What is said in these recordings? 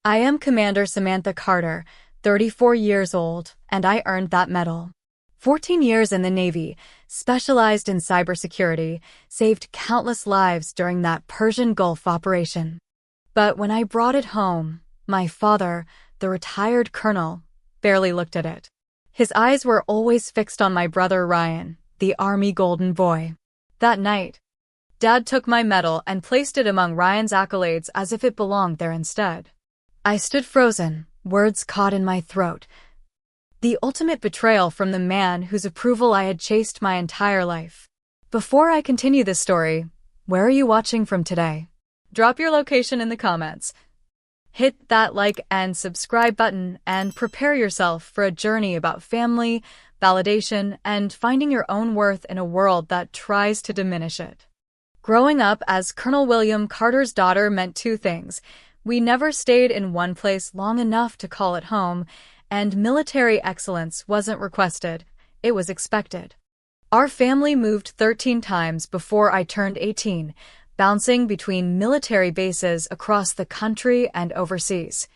I am Commander Samantha Carter, 34 years old, and I earned that medal. 14 years in the Navy, specialized in cybersecurity, saved countless lives during that Persian Gulf operation. But when I brought it home, my father, the retired colonel, barely looked at it. His eyes were always fixed on my brother Ryan, the Army golden boy. That night, Dad took my medal and placed it among Ryan's accolades as if it belonged there instead. I stood frozen, words caught in my throat. The ultimate betrayal from the man whose approval I had chased my entire life. Before I continue this story, where are you watching from today? Drop your location in the comments. Hit that like and subscribe button and prepare yourself for a journey about family, validation, and finding your own worth in a world that tries to diminish it. Growing up as Colonel William Carter's daughter meant two things. We never stayed in one place long enough to call it home, and military excellence wasn't requested, it was expected. Our family moved 13 times before I turned 18, bouncing between military bases across the country and overseas.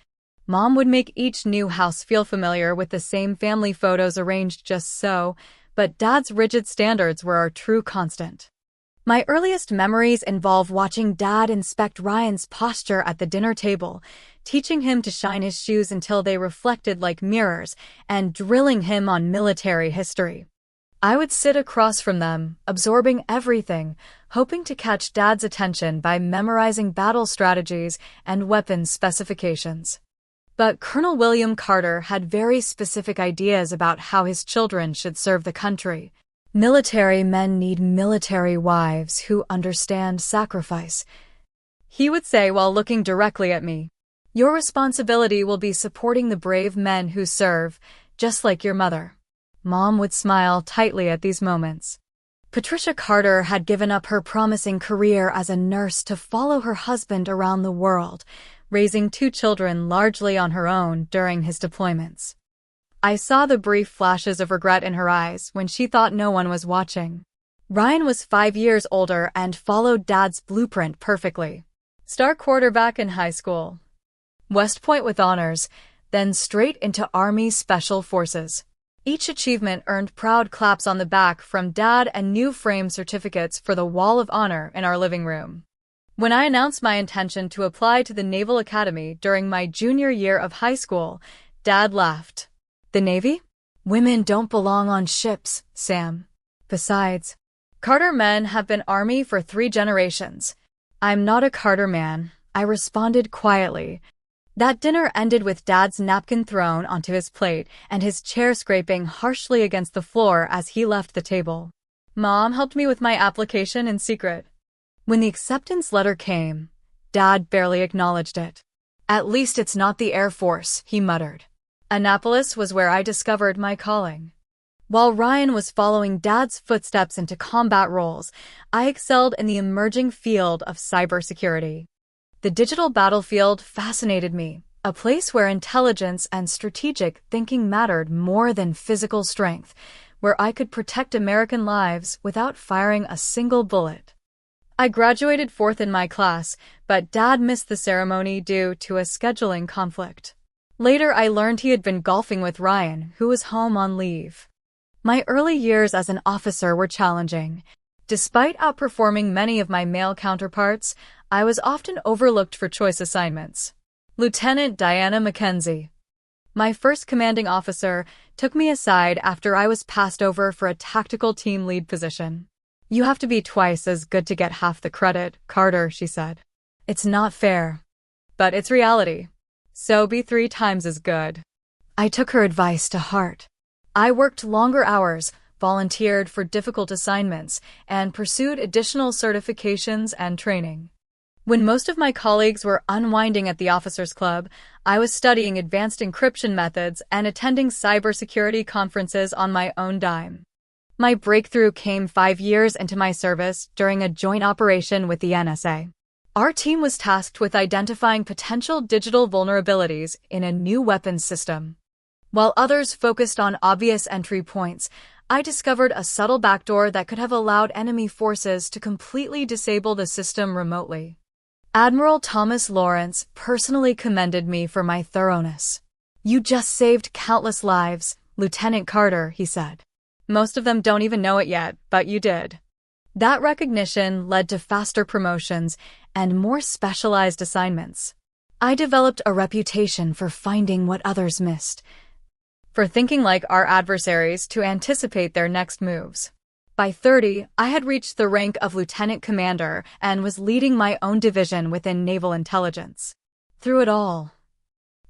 Mom would make each new house feel familiar with the same family photos arranged just so, but Dad's rigid standards were our true constant. My earliest memories involve watching Dad inspect Ryan's posture at the dinner table, teaching him to shine his shoes until they reflected like mirrors, and drilling him on military history. I would sit across from them, absorbing everything, hoping to catch Dad's attention by memorizing battle strategies and weapons specifications. But Colonel William Carter had very specific ideas about how his children should serve the country. Military men need military wives who understand sacrifice. He would say while looking directly at me, "Your responsibility will be supporting the brave men who serve, just like your mother." Mom would smile tightly at these moments. Patricia Carter had given up her promising career as a nurse to follow her husband around the world, raising two children largely on her own during his deployments. I saw the brief flashes of regret in her eyes when she thought no one was watching. Ryan was 5 years older and followed Dad's blueprint perfectly. Star quarterback in high school, West Point with honors, then straight into Army Special Forces. Each achievement earned proud claps on the back from Dad and new framed certificates for the Wall of Honor in our living room. When I announced my intention to apply to the Naval Academy during my junior year of high school, Dad laughed. "The Navy? Women don't belong on ships, Sam. Besides, Carter men have been Army for 3 generations. I'm not a Carter man," I responded quietly. That dinner ended with Dad's napkin thrown onto his plate and his chair scraping harshly against the floor as he left the table. Mom helped me with my application in secret. When the acceptance letter came, Dad barely acknowledged it. "At least it's not the Air Force," he muttered. Annapolis was where I discovered my calling. While Ryan was following Dad's footsteps into combat roles, I excelled in the emerging field of cybersecurity. The digital battlefield fascinated me, a place where intelligence and strategic thinking mattered more than physical strength, where I could protect American lives without firing a single bullet. I graduated 4th in my class, but Dad missed the ceremony due to a scheduling conflict. Later, I learned he had been golfing with Ryan, who was home on leave. My early years as an officer were challenging. Despite outperforming many of my male counterparts, I was often overlooked for choice assignments. Lieutenant Diana Mackenzie, my first commanding officer, took me aside after I was passed over for a tactical team lead position. "You have to be twice as good to get half the credit, Carter," she said. "It's not fair. But it's reality. So be 3 times as good." I took her advice to heart. I worked longer hours, volunteered for difficult assignments, and pursued additional certifications and training. When most of my colleagues were unwinding at the Officers Club, I was studying advanced encryption methods and attending cybersecurity conferences on my own dime. My breakthrough came 5 years into my service during a joint operation with the NSA. Our team was tasked with identifying potential digital vulnerabilities in a new weapons system. While others focused on obvious entry points, I discovered a subtle backdoor that could have allowed enemy forces to completely disable the system remotely. Admiral Thomas Lawrence personally commended me for my thoroughness. "You just saved countless lives, Lieutenant Carter," he said. "Most of them don't even know it yet, but you did." That recognition led to faster promotions and more specialized assignments. I developed a reputation for finding what others missed, for thinking like our adversaries to anticipate their next moves. By 30, I had reached the rank of lieutenant commander and was leading my own division within naval intelligence. Through it all,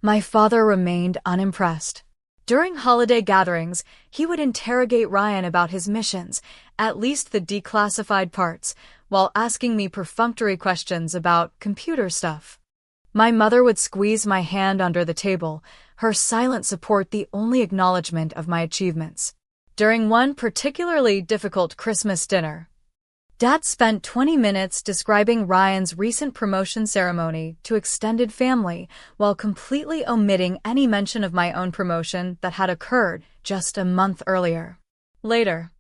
my father remained unimpressed. During holiday gatherings, he would interrogate Ryan about his missions, at least the declassified parts, while asking me perfunctory questions about computer stuff. My mother would squeeze my hand under the table, her silent support the only acknowledgement of my achievements. During one particularly difficult Christmas dinner, Dad spent 20 minutes describing Ryan's recent promotion ceremony to extended family while completely omitting any mention of my own promotion that had occurred just a month earlier. Later,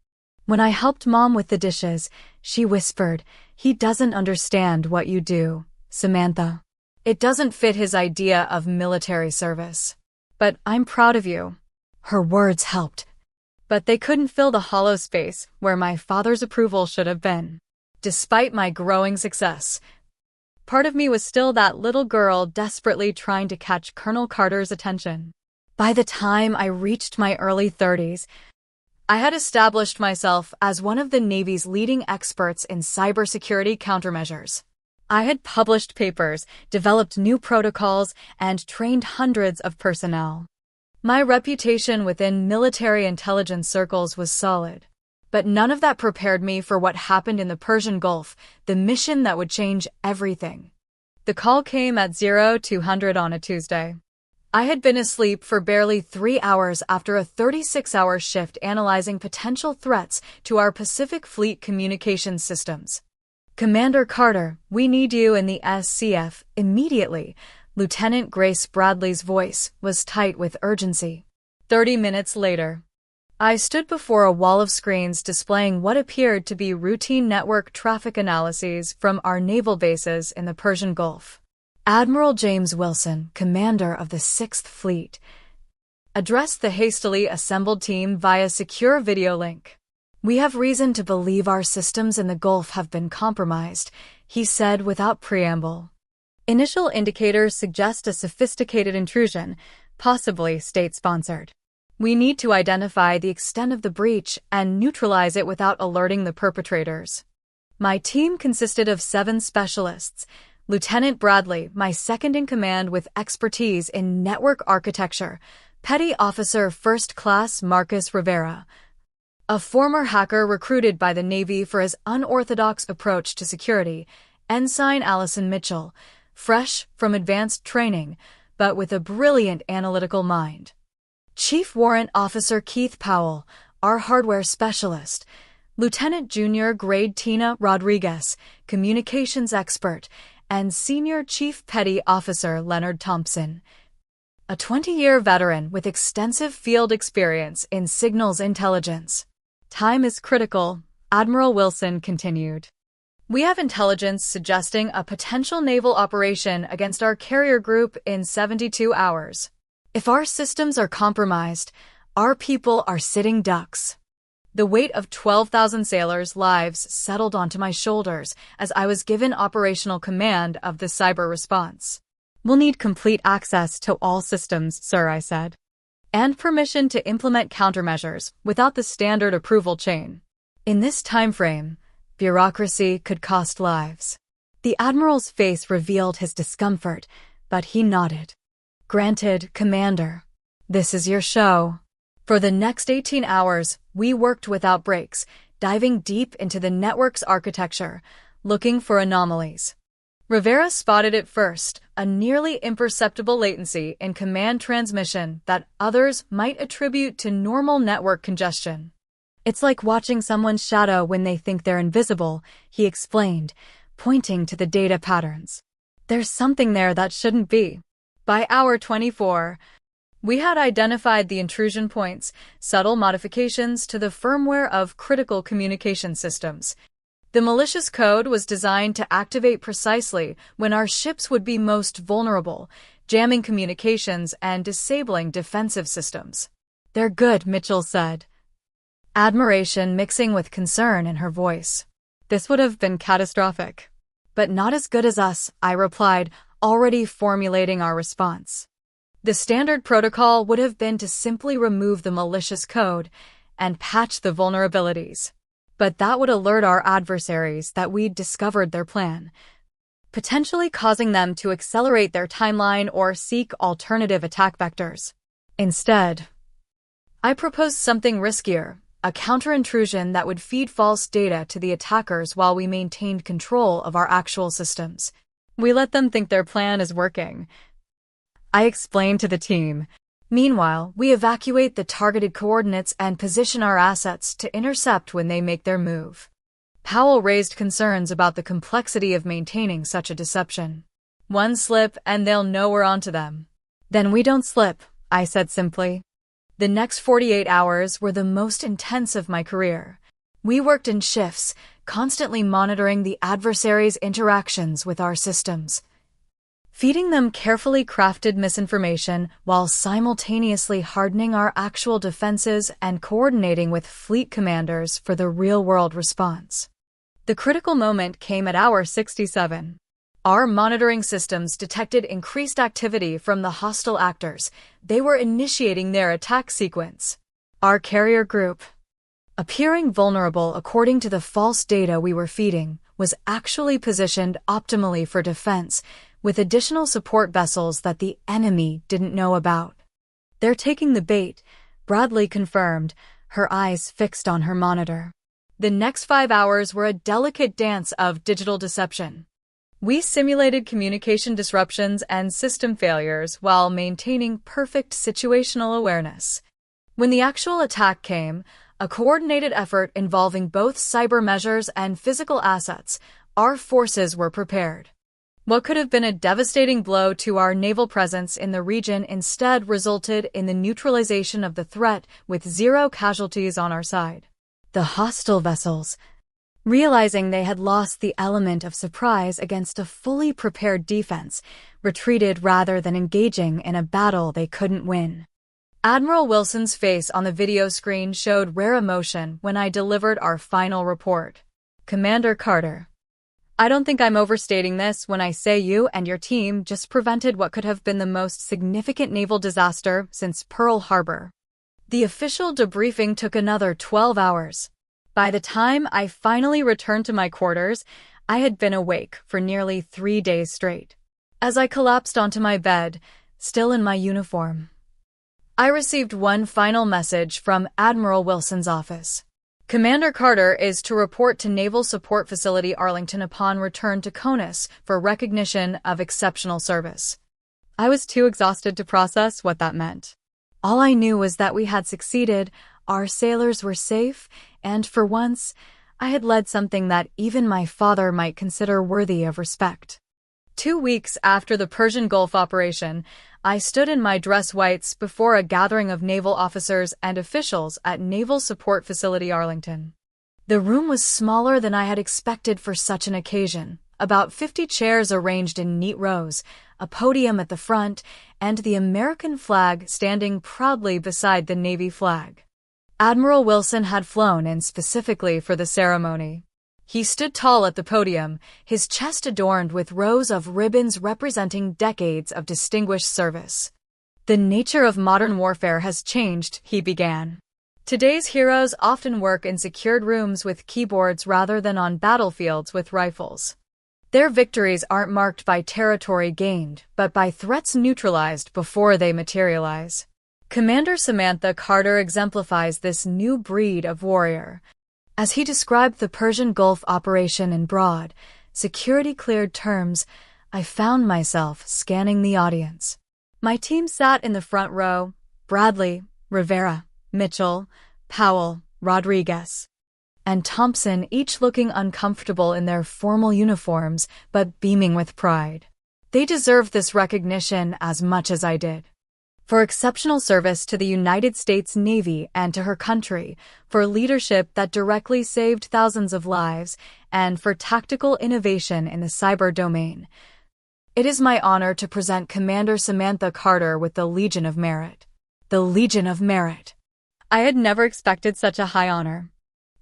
when I helped Mom with the dishes, she whispered, "He doesn't understand what you do, Samantha. It doesn't fit his idea of military service. But I'm proud of you." Her words helped, but they couldn't fill the hollow space where my father's approval should have been. Despite my growing success, part of me was still that little girl desperately trying to catch Colonel Carter's attention. By the time I reached my early 30s, I had established myself as one of the Navy's leading experts in cybersecurity countermeasures. I had published papers, developed new protocols, and trained hundreds of personnel. My reputation within military intelligence circles was solid, but none of that prepared me for what happened in the Persian Gulf, the mission that would change everything. The call came at 0200 on a Tuesday. I had been asleep for barely 3 hours after a 36-hour shift analyzing potential threats to our Pacific Fleet communications systems. "Commander Carter, we need you in the SCF immediately." Lieutenant Grace Bradley's voice was tight with urgency. 30 minutes later, I stood before a wall of screens displaying what appeared to be routine network traffic analyses from our naval bases in the Persian Gulf. Admiral James Wilson, commander of the 6th Fleet, addressed the hastily assembled team via secure video link. "We have reason to believe our systems in the Gulf have been compromised," he said without preamble. "Initial indicators suggest a sophisticated intrusion, possibly state-sponsored. We need to identify the extent of the breach and neutralize it without alerting the perpetrators." My team consisted of 7 specialists. Lieutenant Bradley, my second-in-command with expertise in network architecture, Petty Officer First Class Marcus Rivera, a former hacker recruited by the Navy for his unorthodox approach to security, Ensign Allison Mitchell, fresh from advanced training, but with a brilliant analytical mind. Chief Warrant Officer Keith Powell, our hardware specialist, Lieutenant Junior Grade Tina Rodriguez, communications expert, and Senior Chief Petty Officer Leonard Thompson, a 20-year veteran with extensive field experience in signals intelligence. "Time is critical," Admiral Wilson continued. "We have intelligence suggesting a potential naval operation against our carrier group in 72 hours. If our systems are compromised, our people are sitting ducks." The weight of 12,000 sailors' lives settled onto my shoulders as I was given operational command of the cyber response. "We'll need complete access to all systems, sir," I said, "and permission to implement countermeasures without the standard approval chain. In this time frame, bureaucracy could cost lives." The Admiral's face revealed his discomfort, but he nodded. "Granted, Commander. This is your show." For the next 18 hours, we worked without breaks, diving deep into the network's architecture, looking for anomalies. Rivera spotted it first, a nearly imperceptible latency in command transmission that others might attribute to normal network congestion. "It's like watching someone's shadow when they think they're invisible," he explained, pointing to the data patterns. "There's something there that shouldn't be." By hour 24, we had identified the intrusion points, subtle modifications to the firmware of critical communication systems, The malicious code was designed to activate precisely when our ships would be most vulnerable, jamming communications and disabling defensive systems. "They're good," Mitchell said, admiration mixing with concern in her voice. "This would have been catastrophic." "But not as good as us," I replied, already formulating our response. The standard protocol would have been to simply remove the malicious code and patch the vulnerabilities. But that would alert our adversaries that we'd discovered their plan, potentially causing them to accelerate their timeline or seek alternative attack vectors. Instead, I proposed something riskier, a counter-intrusion that would feed false data to the attackers while we maintained control of our actual systems. We let them think their plan is working, I explained to the team. Meanwhile, we evacuate the targeted coordinates and position our assets to intercept when they make their move. Powell raised concerns about the complexity of maintaining such a deception. "One slip and they'll know we're onto them." "Then we don't slip," I said simply. The next 48 hours were the most intense of my career. We worked in shifts, constantly monitoring the adversary's interactions with our systems, feeding them carefully crafted misinformation while simultaneously hardening our actual defenses and coordinating with fleet commanders for the real-world response. The critical moment came at hour 67. Our monitoring systems detected increased activity from the hostile actors. They were initiating their attack sequence. Our carrier group, appearing vulnerable according to the false data we were feeding, was actually positioned optimally for defense, with additional support vessels that the enemy didn't know about. "They're taking the bait," Bradley confirmed, her eyes fixed on her monitor. The next 5 hours were a delicate dance of digital deception. We simulated communication disruptions and system failures while maintaining perfect situational awareness. When the actual attack came, a coordinated effort involving both cyber measures and physical assets, our forces were prepared. What could have been a devastating blow to our naval presence in the region instead resulted in the neutralization of the threat with 0 casualties on our side. The hostile vessels, realizing they had lost the element of surprise against a fully prepared defense, retreated rather than engaging in a battle they couldn't win. Admiral Wilson's face on the video screen showed rare emotion when I delivered our final report. "Commander Carter, I don't think I'm overstating this when I say you and your team just prevented what could have been the most significant naval disaster since Pearl Harbor." The official debriefing took another 12 hours. By the time I finally returned to my quarters, I had been awake for nearly 3 days straight. As I collapsed onto my bed, still in my uniform, I received one final message from Admiral Wilson's office. "Commander Carter is to report to Naval Support Facility Arlington upon return to CONUS for recognition of exceptional service." I was too exhausted to process what that meant. All I knew was that we had succeeded, our sailors were safe, and for once, I had led something that even my father might consider worthy of respect. 2 weeks after the Persian Gulf operation, I stood in my dress whites before a gathering of naval officers and officials at Naval Support Facility Arlington. The room was smaller than I had expected for such an occasion, about 50 chairs arranged in neat rows, a podium at the front, and the American flag standing proudly beside the Navy flag. Admiral Wilson had flown in specifically for the ceremony. He stood tall at the podium, his chest adorned with rows of ribbons representing decades of distinguished service. "The nature of modern warfare has changed," he began. "Today's heroes often work in secured rooms with keyboards rather than on battlefields with rifles. Their victories aren't marked by territory gained, but by threats neutralized before they materialize. Commander Samantha Carter exemplifies this new breed of warrior." As he described the Persian Gulf operation in broad, security-cleared terms, I found myself scanning the audience. My team sat in the front row: Bradley, Rivera, Mitchell, Powell, Rodriguez, and Thompson, each looking uncomfortable in their formal uniforms but beaming with pride. They deserved this recognition as much as I did. for exceptional service to the United States Navy and to her country, for leadership that directly saved thousands of lives, and for tactical innovation in the cyber domain. It is my honor to present Commander Samantha Carter with the Legion of Merit. The Legion of Merit. I had never expected such a high honor.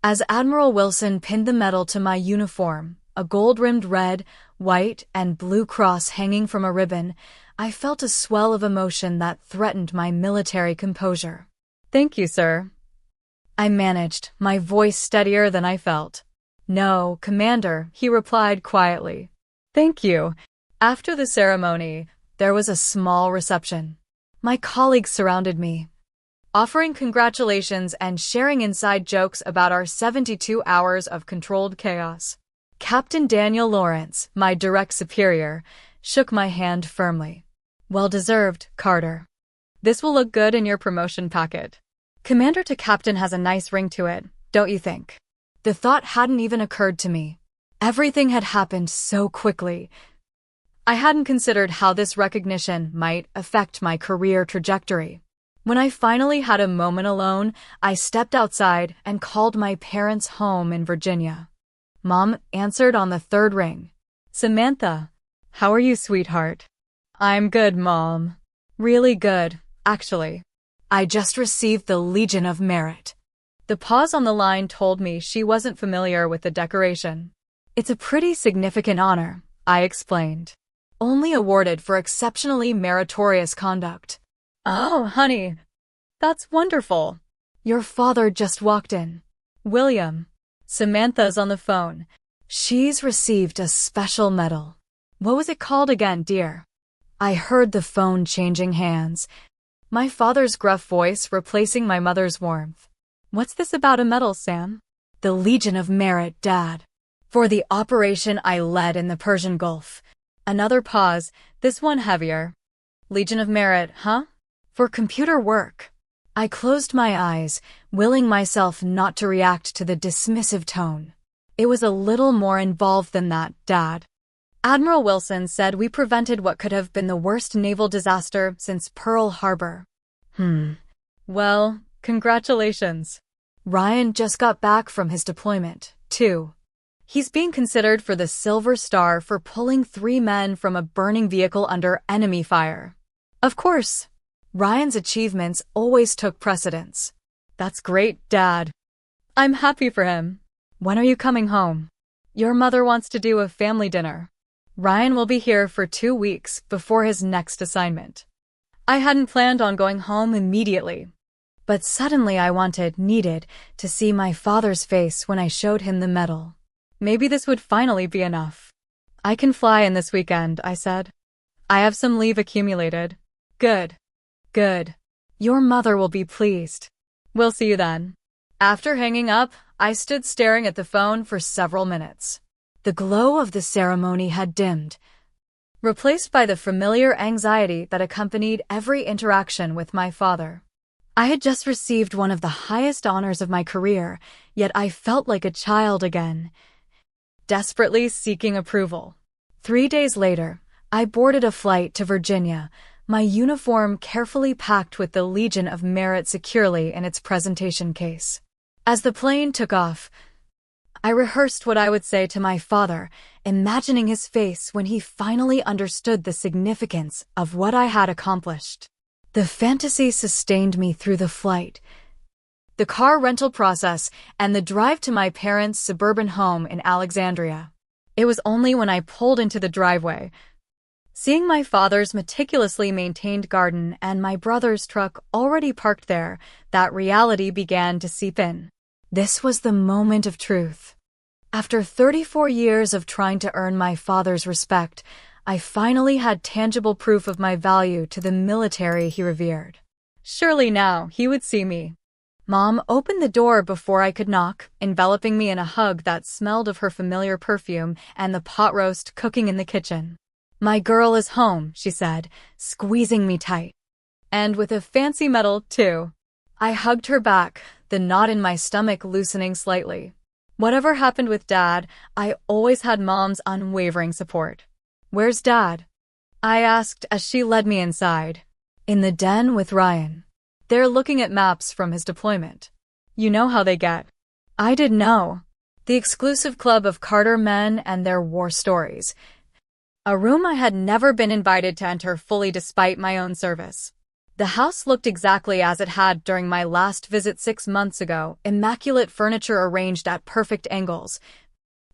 As Admiral Wilson pinned the medal to my uniform, a gold-rimmed red, white, and blue cross hanging from a ribbon, I felt a swell of emotion that threatened my military composure. "Thank you, sir." I managed, my voice steadier than I felt. "No, Commander," he replied quietly. "Thank you." After the ceremony, there was a small reception. My colleagues surrounded me, offering congratulations and sharing inside jokes about our 72 hours of controlled chaos. Captain Daniel Lawrence, my direct superior, shook my hand firmly. "Well deserved, Carter. This will look good in your promotion packet. Commander to captain has a nice ring to it, don't you think?" The thought hadn't even occurred to me. Everything had happened so quickly. I hadn't considered how this recognition might affect my career trajectory. When I finally had a moment alone, I stepped outside and called my parents' home in Virginia. Mom answered on the third ring. "Samantha, how are you, sweetheart?" "I'm good, Mom. Really good, actually. I just received the Legion of Merit." The pause on the line told me she wasn't familiar with the decoration. "It's a pretty significant honor," I explained. "Only awarded for exceptionally meritorious conduct." "Oh, honey, that's wonderful. Your father just walked in." "William, Samantha's on the phone. She's received a special medal." "What was it called again, dear?" I heard the phone changing hands, my father's gruff voice replacing my mother's warmth. "What's this about a medal, Sam?" "The Legion of Merit, Dad. For the operation I led in the Persian Gulf." Another pause, this one heavier. "Legion of Merit, huh?" "For computer work." I closed my eyes, willing myself not to react to the dismissive tone. "It was a little more involved than that, Dad. Admiral Wilson said we prevented what could have been the worst naval disaster since Pearl Harbor." Well, congratulations. Ryan just got back from his deployment, too. He's being considered for the Silver Star for pulling 3 men from a burning vehicle under enemy fire. Of course, Ryan's achievements always took precedence. "That's great, Dad. I'm happy for him. When are you coming home?" "Your mother wants to do a family dinner. Ryan will be here for 2 weeks before his next assignment." I hadn't planned on going home immediately, but suddenly I needed to see my father's face when I showed him the medal. Maybe this would finally be enough. "I can fly in this weekend," I said. "I have some leave accumulated." Good. Good. Your mother will be pleased." "We'll see you then." After hanging up, I stood staring at the phone for several minutes. The glow of the ceremony had dimmed, replaced by the familiar anxiety that accompanied every interaction with my father. I had just received one of the highest honors of my career, yet I felt like a child again, desperately seeking approval. 3 days later, I boarded a flight to Virginia, my uniform carefully packed with the Legion of Merit securely in its presentation case. As the plane took off, I rehearsed what I would say to my father, imagining his face when he finally understood the significance of what I had accomplished. The fantasy sustained me through the flight, the car rental process, and the drive to my parents' suburban home in Alexandria. It was only when I pulled into the driveway, seeing my father's meticulously maintained garden and my brother's truck already parked there, that reality began to seep in. This was the moment of truth. After 34 years of trying to earn my father's respect, I finally had tangible proof of my value to the military he revered. Surely now he would see me. Mom opened the door before I could knock, enveloping me in a hug that smelled of her familiar perfume and the pot roast cooking in the kitchen. "My girl is home," she said, squeezing me tight. "And with a fancy medal, too." I hugged her back, the knot in my stomach loosening slightly. Whatever happened with Dad, I always had Mom's unwavering support. "Where's Dad?" I asked as she led me inside. In the den with Ryan. They're looking at maps from his deployment. You know how they get. I didn't know. The exclusive club of Carter men and their war stories. A room I had never been invited to enter fully despite my own service. The house looked exactly as it had during my last visit 6 months ago, immaculate furniture arranged at perfect angles,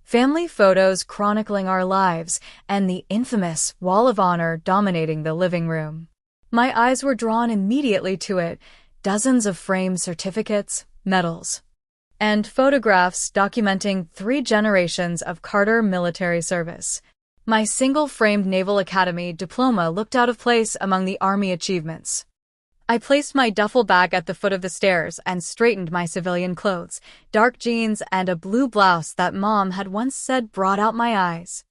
family photos chronicling our lives, and the infamous Wall of Honor dominating the living room. My eyes were drawn immediately to it, dozens of framed certificates, medals, and photographs documenting 3 generations of Carter military service. My single-framed Naval Academy diploma looked out of place among the Army achievements. I placed my duffel bag at the foot of the stairs and straightened my civilian clothes, dark jeans and a blue blouse that Mom had once said brought out my eyes.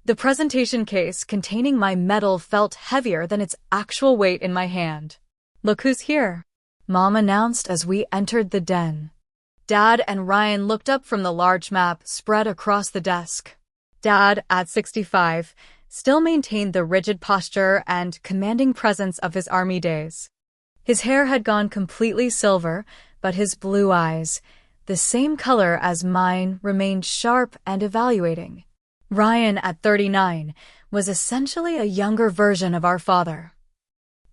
The presentation case containing my medal felt heavier than its actual weight in my hand. Look who's here, Mom announced as we entered the den. Dad and Ryan looked up from the large map spread across the desk. Dad, at 65, still maintained the rigid posture and commanding presence of his Army days. His hair had gone completely silver, but his blue eyes, the same color as mine, remained sharp and evaluating. Ryan, at 39, was essentially a younger version of our father,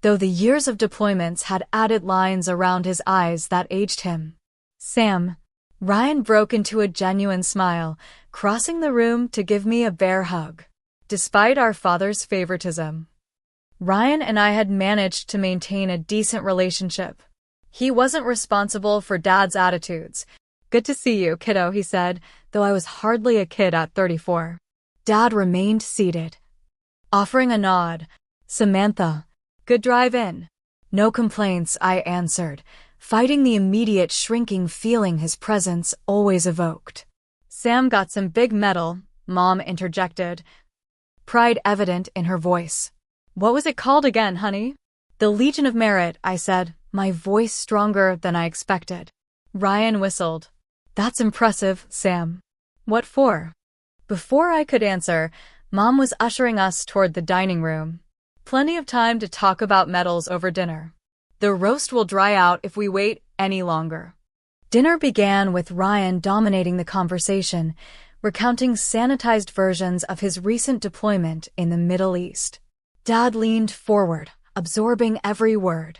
though the years of deployments had added lines around his eyes that aged him. Sam. Ryan broke into a genuine smile, crossing the room to give me a bear hug. Despite our father's favoritism, Ryan and I had managed to maintain a decent relationship. He wasn't responsible for Dad's attitudes. Good to see you, kiddo, he said, though I was hardly a kid at 34. Dad remained seated, offering a nod. Samantha, good drive in. No complaints, I answered, fighting the immediate shrinking feeling his presence always evoked. Sam got some big medal, Mom interjected, pride evident in her voice. What was it called again, honey? The Legion of Merit, I said, my voice stronger than I expected. Ryan whistled. That's impressive, Sam. What for? Before I could answer, Mom was ushering us toward the dining room. Plenty of time to talk about medals over dinner. The roast will dry out if we wait any longer. Dinner began with Ryan dominating the conversation, recounting sanitized versions of his recent deployment in the Middle East. Dad leaned forward, absorbing every word,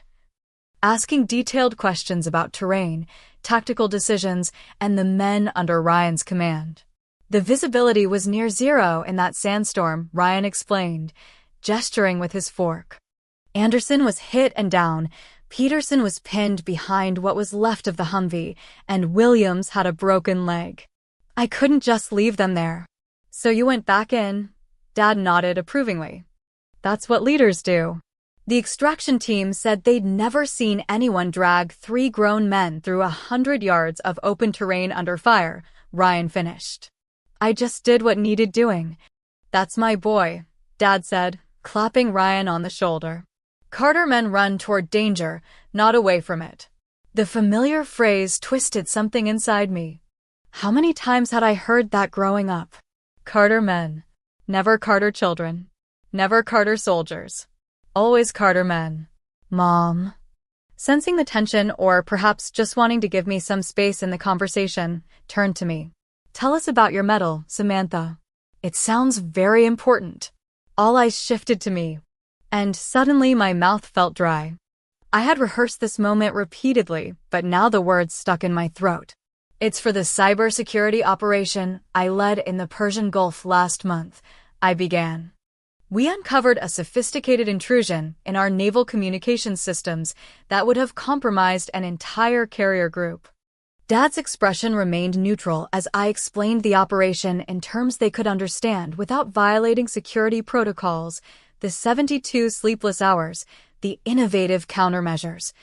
asking detailed questions about terrain, tactical decisions, and the men under Ryan's command. The visibility was near zero in that sandstorm, Ryan explained, gesturing with his fork. Anderson was hit and down, Peterson was pinned behind what was left of the Humvee, and Williams had a broken leg. I couldn't just leave them there. So you went back in? Dad nodded approvingly. That's what leaders do. The extraction team said they'd never seen anyone drag 3 grown men through 100 yards of open terrain under fire, Ryan finished. I just did what needed doing. That's my boy, Dad said, clapping Ryan on the shoulder. Carter men run toward danger, not away from it. The familiar phrase twisted something inside me. How many times had I heard that growing up? Carter men. Never Carter children. Never Carter soldiers. Always Carter men. Mom. Sensing the tension, or perhaps just wanting to give me some space in the conversation, turned to me. Tell us about your medal, Samantha. It sounds very important. All eyes shifted to me, and suddenly my mouth felt dry. I had rehearsed this moment repeatedly, but now the words stuck in my throat. It's for the cybersecurity operation I led in the Persian Gulf last month, I began. We uncovered a sophisticated intrusion in our naval communications systems that would have compromised an entire carrier group. Dad's expression remained neutral as I explained the operation in terms they could understand without violating security protocols, the 72 sleepless hours, the innovative countermeasures,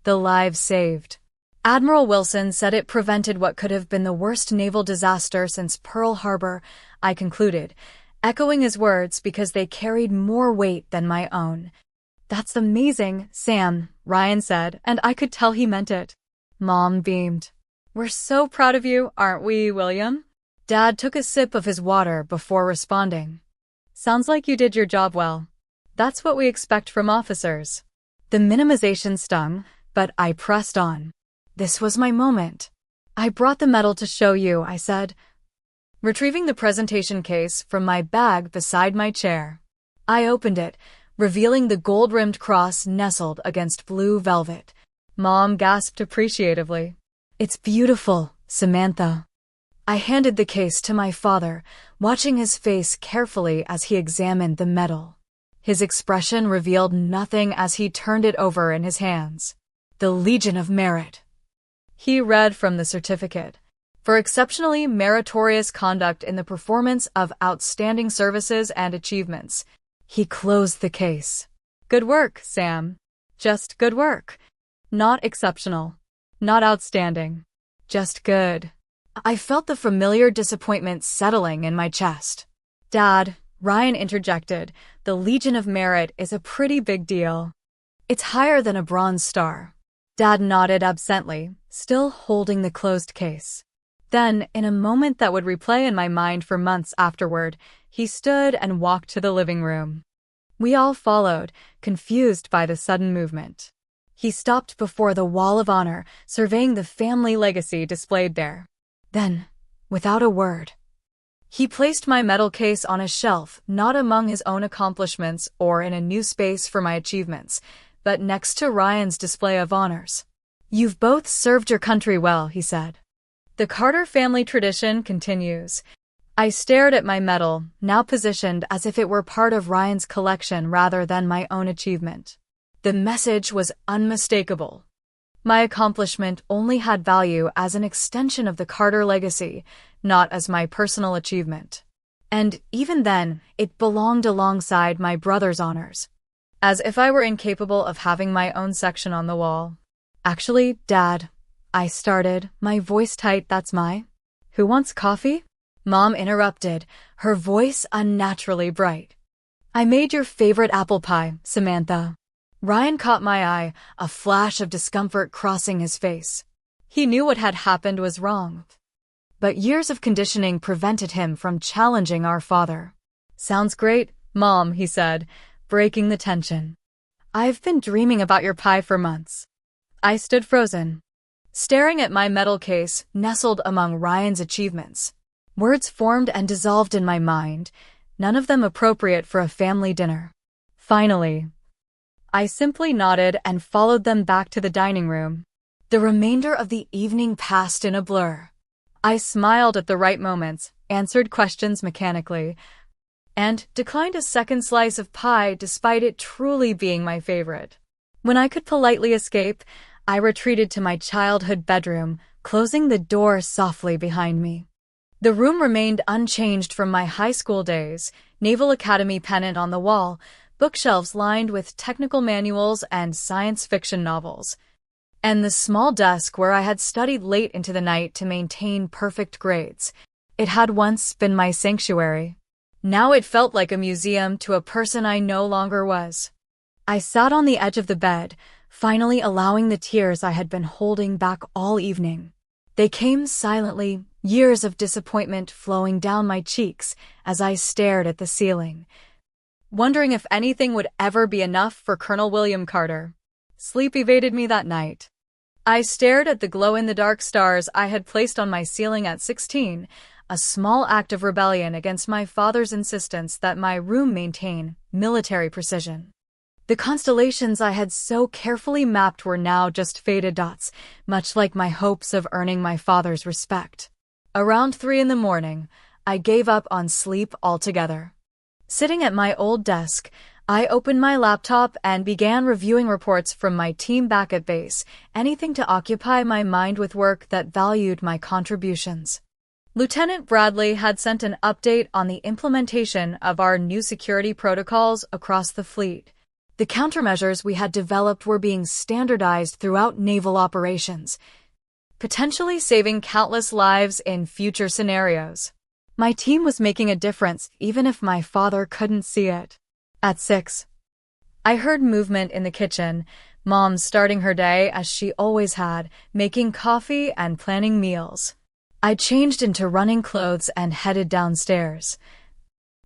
the lives saved. Admiral Wilson said it prevented what could have been the worst naval disaster since Pearl Harbor, I concluded, echoing his words because they carried more weight than my own. That's amazing, Sam, Ryan said, and I could tell he meant it. Mom beamed. We're so proud of you, aren't we, William? Dad took a sip of his water before responding. Sounds like you did your job well. That's what we expect from officers. The minimization stung, but I pressed on. This was my moment. I brought the medal to show you, I said, retrieving the presentation case from my bag beside my chair. I opened it, revealing the gold-rimmed cross nestled against blue velvet. Mom gasped appreciatively. It's beautiful, Samantha. I handed the case to my father, watching his face carefully as he examined the medal. His expression revealed nothing as he turned it over in his hands. The Legion of Merit. He read from the certificate. For exceptionally meritorious conduct in the performance of outstanding services and achievements. He closed the case. Good work, Sam. Just good work. Not exceptional. Not outstanding. Just good. I felt the familiar disappointment settling in my chest. Dad, Ryan interjected, the Legion of Merit is a pretty big deal. It's higher than a Bronze Star. Dad nodded absently, still holding the closed case. Then, in a moment that would replay in my mind for months afterward, he stood and walked to the living room. We all followed, confused by the sudden movement. He stopped before the Wall of Honor, surveying the family legacy displayed there. Then, without a word, he placed my medal case on a shelf, not among his own accomplishments or in a new space for my achievements, but next to Ryan's display of honors. You've both served your country well, he said. The Carter family tradition continues. I stared at my medal, now positioned as if it were part of Ryan's collection rather than my own achievement. The message was unmistakable. My accomplishment only had value as an extension of the Carter legacy, not as my personal achievement. And even then, it belonged alongside my brother's honors. As if I were incapable of having my own section on the wall. Actually, Dad, I started, my voice tight, Who wants coffee? Mom interrupted, her voice unnaturally bright. I made your favorite apple pie, Samantha. Ryan caught my eye, a flash of discomfort crossing his face. He knew what had happened was wrong. But years of conditioning prevented him from challenging our father. Sounds great, Mom, he said, breaking the tension. I've been dreaming about your pie for months. I stood frozen, staring at my medal case nestled among Ryan's achievements. Words formed and dissolved in my mind, none of them appropriate for a family dinner. Finally, I simply nodded and followed them back to the dining room. The remainder of the evening passed in a blur. I smiled at the right moments, answered questions mechanically, and declined a second slice of pie despite it truly being my favorite. When I could politely escape, I retreated to my childhood bedroom, closing the door softly behind me. The room remained unchanged from my high school days, Naval Academy pennant on the wall, bookshelves lined with technical manuals and science fiction novels, and the small desk where I had studied late into the night to maintain perfect grades. It had once been my sanctuary. Now it felt like a museum to a person I no longer was. I sat on the edge of the bed, finally allowing the tears I had been holding back all evening. They came silently, years of disappointment flowing down my cheeks as I stared at the ceiling, wondering if anything would ever be enough for Colonel William Carter. Sleep evaded me that night. I stared at the glow-in-the-dark stars I had placed on my ceiling at 16, a small act of rebellion against my father's insistence that my room maintain military precision. The constellations I had so carefully mapped were now just faded dots, much like my hopes of earning my father's respect. Around 3 a.m, I gave up on sleep altogether. Sitting at my old desk, I opened my laptop and began reviewing reports from my team back at base, anything to occupy my mind with work that valued my contributions. Lieutenant Bradley had sent an update on the implementation of our new security protocols across the fleet. The countermeasures we had developed were being standardized throughout naval operations, potentially saving countless lives in future scenarios. My team was making a difference, even if my father couldn't see it. At 6, I heard movement in the kitchen, Mom starting her day as she always had, making coffee and planning meals. I changed into running clothes and headed downstairs,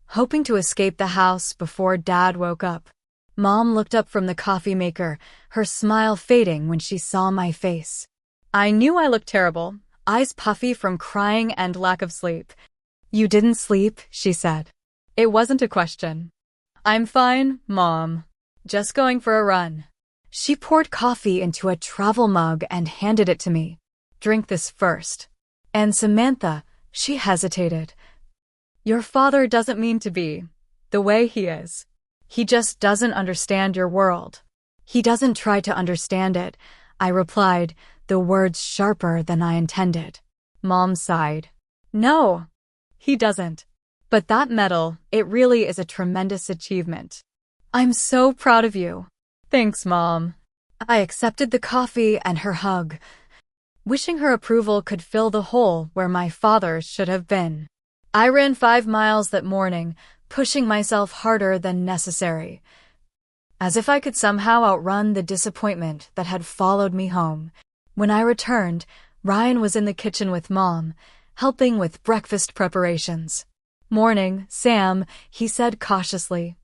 hoping to escape the house before Dad woke up. Mom looked up from the coffee maker, her smile fading when she saw my face. I knew I looked terrible, eyes puffy from crying and lack of sleep. You didn't sleep, she said. It wasn't a question. I'm fine, Mom. Just going for a run. She poured coffee into a travel mug and handed it to me. Drink this first. And Samantha, she hesitated. Your father doesn't mean to be the way he is. He just doesn't understand your world. He doesn't try to understand it, I replied, the words sharper than I intended. Mom sighed. No, he doesn't. But that medal, it really is a tremendous achievement. I'm so proud of you. Thanks, Mom. I accepted the coffee and her hug, wishing her approval could fill the hole where my father should have been. I ran 5 miles that morning, pushing myself harder than necessary, as if I could somehow outrun the disappointment that had followed me home. When I returned, Ryan was in the kitchen with Mom, helping with breakfast preparations. Morning, Sam, he said cautiously.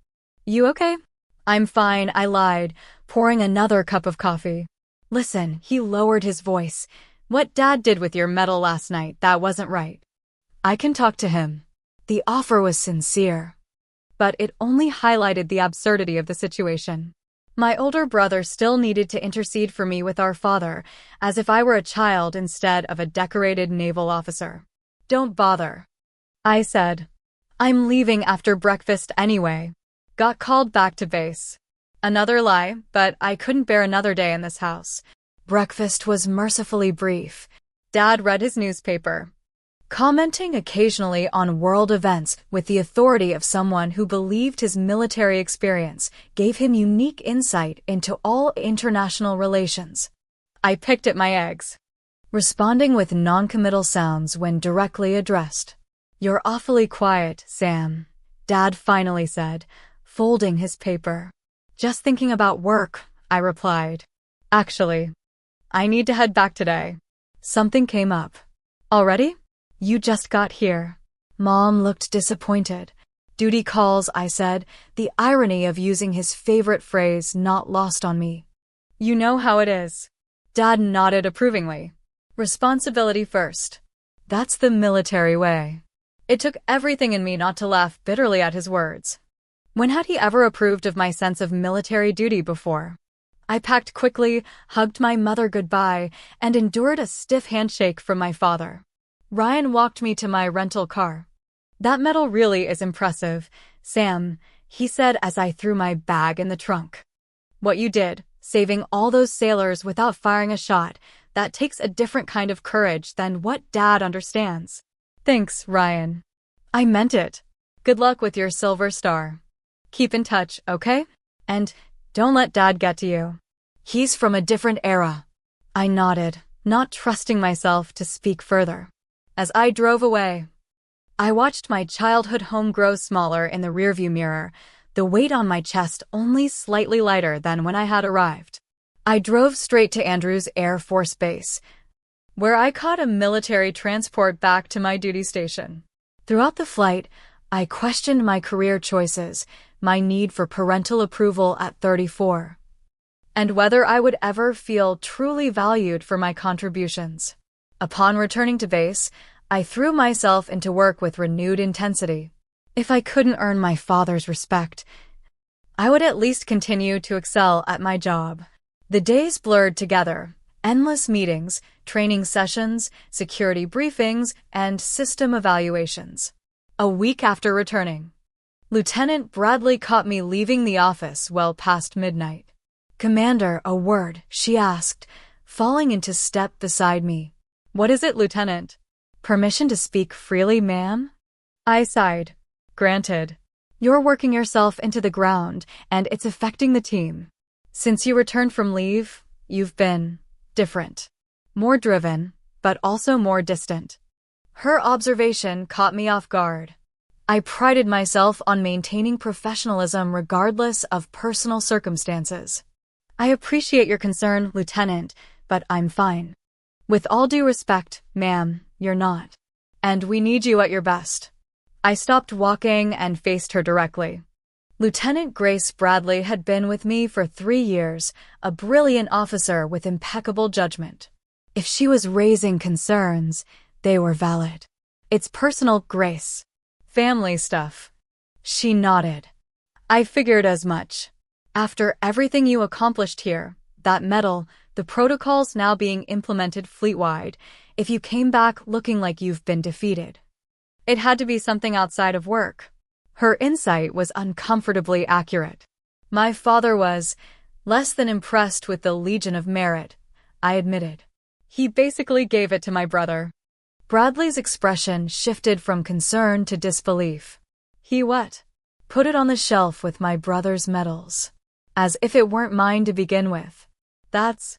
You okay? I'm fine, I lied, pouring another cup of coffee. Listen, he lowered his voice. What Dad did with your medal last night, that wasn't right. I can talk to him. The offer was sincere, but it only highlighted the absurdity of the situation. My older brother still needed to intercede for me with our father, as if I were a child instead of a decorated naval officer. Don't bother, I said. I'm leaving after breakfast anyway. Got called back to base. Another lie, but I couldn't bear another day in this house. Breakfast was mercifully brief. Dad read his newspaper, commenting occasionally on world events with the authority of someone who believed his military experience gave him unique insight into all international relations. I picked at my eggs, responding with noncommittal sounds when directly addressed. You're awfully quiet, Sam, Dad finally said, folding his paper. Just thinking about work, I replied. Actually, I need to head back today. Something came up. Already? You just got here. Mom looked disappointed. Duty calls, I said, the irony of using his favorite phrase not lost on me. You know how it is. Dad nodded approvingly. Responsibility first. That's the military way. It took everything in me not to laugh bitterly at his words. When had he ever approved of my sense of military duty before? I packed quickly, hugged my mother goodbye, and endured a stiff handshake from my father. Ryan walked me to my rental car. That medal really is impressive, Sam, he said as I threw my bag in the trunk. What you did, saving all those sailors without firing a shot, that takes a different kind of courage than what Dad understands. Thanks, Ryan. I meant it. Good luck with your silver star. Keep in touch, okay? And don't let Dad get to you. He's from a different era. I nodded, not trusting myself to speak further. As I drove away, I watched my childhood home grow smaller in the rearview mirror, the weight on my chest only slightly lighter than when I had arrived. I drove straight to Andrews Air Force Base, where I caught a military transport back to my duty station. Throughout the flight, I questioned my career choices, my need for parental approval at 34, and whether I would ever feel truly valued for my contributions. Upon returning to base, I threw myself into work with renewed intensity. If I couldn't earn my father's respect, I would at least continue to excel at my job. The days blurred together, endless meetings, training sessions, security briefings, and system evaluations. A week after returning, Lieutenant Bradley caught me leaving the office well past midnight. Commander, a word, she asked, falling into step beside me. What is it, Lieutenant? Permission to speak freely, ma'am? I sighed. Granted. You're working yourself into the ground, and it's affecting the team. Since you returned from leave, you've been different. More driven, but also more distant. Her observation caught me off guard. I prided myself on maintaining professionalism regardless of personal circumstances. I appreciate your concern, Lieutenant, but I'm fine. With all due respect, ma'am, you're not. And we need you at your best. I stopped walking and faced her directly. Lieutenant Grace Bradley had been with me for 3 years, a brilliant officer with impeccable judgment. If she was raising concerns, they were valid. It's personal, Grace. Family stuff. She nodded. I figured as much. After everything you accomplished here, that medal, the protocols now being implemented fleet-wide, if you came back looking like you've been defeated. It had to be something outside of work. Her insight was uncomfortably accurate. My father was less than impressed with the Legion of Merit, I admitted. He basically gave it to my brother. Bradley's expression shifted from concern to disbelief. He what? Put it on the shelf with my brother's medals. As if it weren't mine to begin with. That's...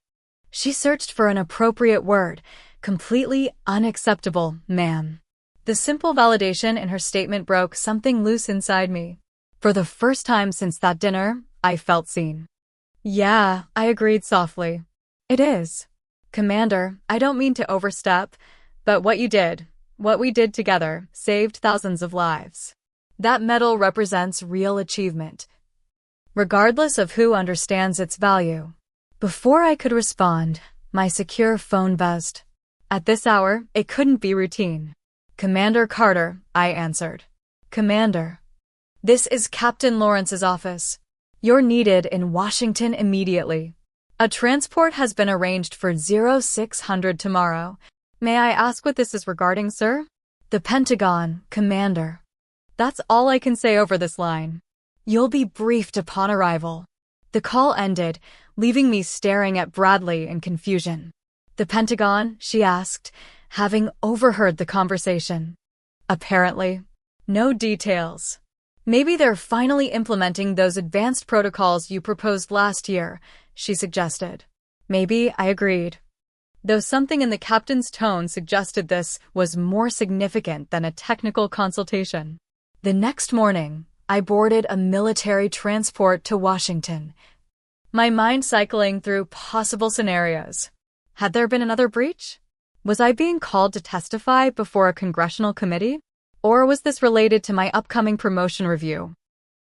She searched for an appropriate word. Completely unacceptable, ma'am. The simple validation in her statement broke something loose inside me. For the first time since that dinner, I felt seen. Yeah, I agreed softly. It is. Commander, I don't mean to overstep, but what you did, what we did together, saved thousands of lives. That medal represents real achievement, regardless of who understands its value. Before I could respond, my secure phone buzzed. At this hour, it couldn't be routine. Commander Carter, I answered. Commander. This is Captain Lawrence's office. You're needed in Washington immediately. A transport has been arranged for 0600 tomorrow. May I ask what this is regarding, sir? The Pentagon, Commander. That's all I can say over this line. You'll be briefed upon arrival. The call ended, leaving me staring at Bradley in confusion. The Pentagon, she asked, having overheard the conversation. Apparently. No details. Maybe they're finally implementing those advanced protocols you proposed last year, she suggested. Maybe, I agreed. Though something in the captain's tone suggested this was more significant than a technical consultation. The next morning, I boarded a military transport to Washington, my mind cycling through possible scenarios. Had there been another breach? Was I being called to testify before a congressional committee? Or was this related to my upcoming promotion review?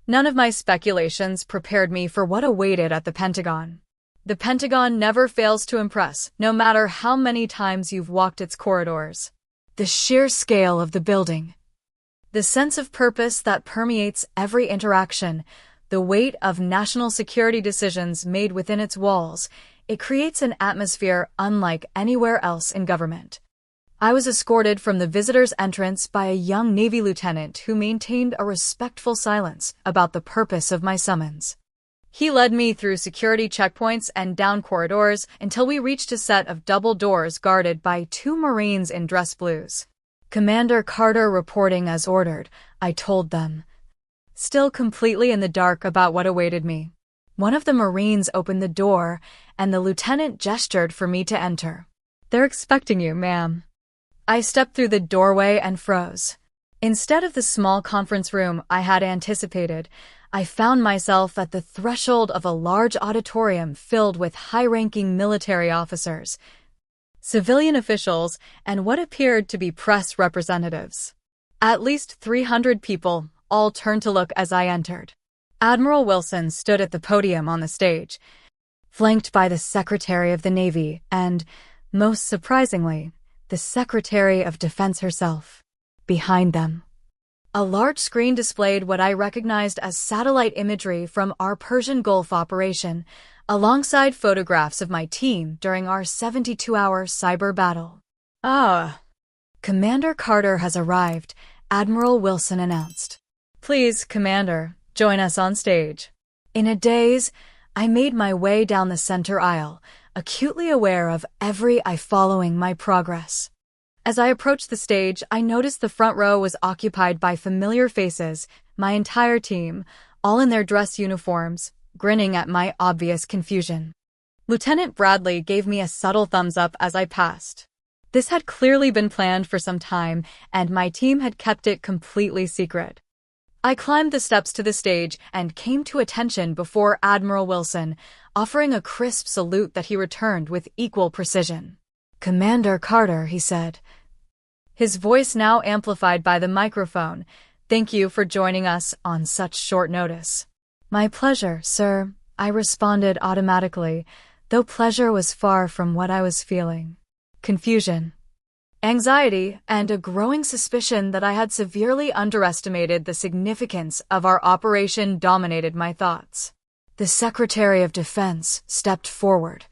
None of my speculations prepared me for what awaited at the Pentagon. The Pentagon never fails to impress, no matter how many times you've walked its corridors. The sheer scale of the building, the sense of purpose that permeates every interaction, the weight of national security decisions made within its walls, it creates an atmosphere unlike anywhere else in government. I was escorted from the visitor's entrance by a young Navy lieutenant who maintained a respectful silence about the purpose of my summons. He led me through security checkpoints and down corridors until we reached a set of double doors guarded by 2 Marines in dress blues. Commander Carter reporting as ordered, I told them. Still completely in the dark about what awaited me. One of the Marines opened the door, and the lieutenant gestured for me to enter. They're expecting you, ma'am. I stepped through the doorway and froze. Instead of the small conference room I had anticipated, I found myself at the threshold of a large auditorium filled with high-ranking military officers, civilian officials, and what appeared to be press representatives. At least 300 people all turned to look as I entered. Admiral Wilson stood at the podium on the stage, flanked by the Secretary of the Navy and, most surprisingly, the Secretary of Defense herself. Behind them, a large screen displayed what I recognized as satellite imagery from our Persian Gulf operation, alongside photographs of my team during our 72-hour cyber battle. Commander Carter has arrived, Admiral Wilson announced. Please, Commander, join us on stage. In a daze, I made my way down the center aisle, acutely aware of every eye following my progress. As I approached the stage, I noticed the front row was occupied by familiar faces, my entire team, all in their dress uniforms, grinning at my obvious confusion. Lieutenant Bradley gave me a subtle thumbs up as I passed. This had clearly been planned for some time, and my team had kept it completely secret. I climbed the steps to the stage and came to attention before Admiral Wilson, offering a crisp salute that he returned with equal precision. Commander Carter, he said, his voice now amplified by the microphone. Thank you for joining us on such short notice. My pleasure, sir, I responded automatically, though pleasure was far from what I was feeling. Confusion, anxiety, and a growing suspicion that I had severely underestimated the significance of our operation dominated my thoughts. The Secretary of Defense stepped forward,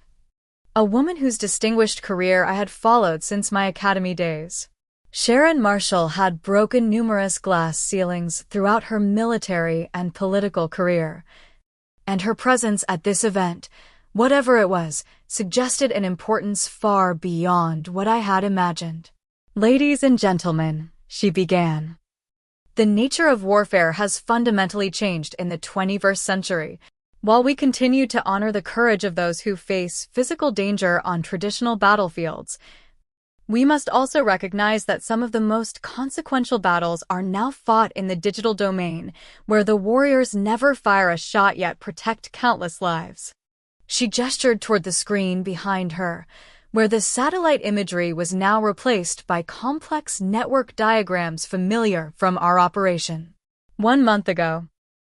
a woman whose distinguished career I had followed since my academy days. Sharon Marshall had broken numerous glass ceilings throughout her military and political career, and her presence at this event, whatever it was, suggested an importance far beyond what I had imagined. Ladies and gentlemen, she began. The nature of warfare has fundamentally changed in the 21st century. While we continue to honor the courage of those who face physical danger on traditional battlefields, we must also recognize that some of the most consequential battles are now fought in the digital domain, where the warriors never fire a shot yet protect countless lives. She gestured toward the screen behind her, where the satellite imagery was now replaced by complex network diagrams familiar from our operation. 1 month ago,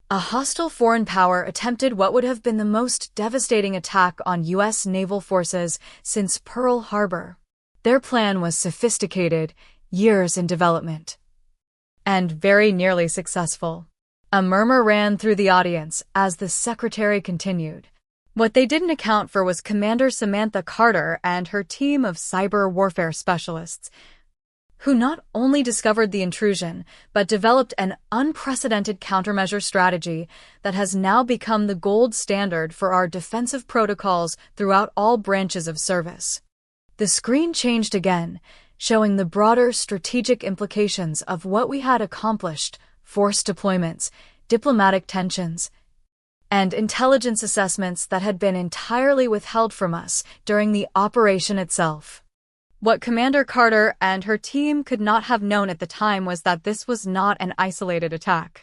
a hostile foreign power attempted what would have been the most devastating attack on U.S. naval forces since Pearl Harbor. Their plan was sophisticated, years in development, and very nearly successful. A murmur ran through the audience as the secretary continued. What they didn't account for was Commander Samantha Carter and her team of cyber warfare specialists, who not only discovered the intrusion, but developed an unprecedented countermeasure strategy that has now become the gold standard for our defensive protocols throughout all branches of service. The screen changed again, showing the broader strategic implications of what we had accomplished: force deployments, diplomatic tensions, and intelligence assessments that had been entirely withheld from us during the operation itself. What Commander Carter and her team could not have known at the time was that this was not an isolated attack.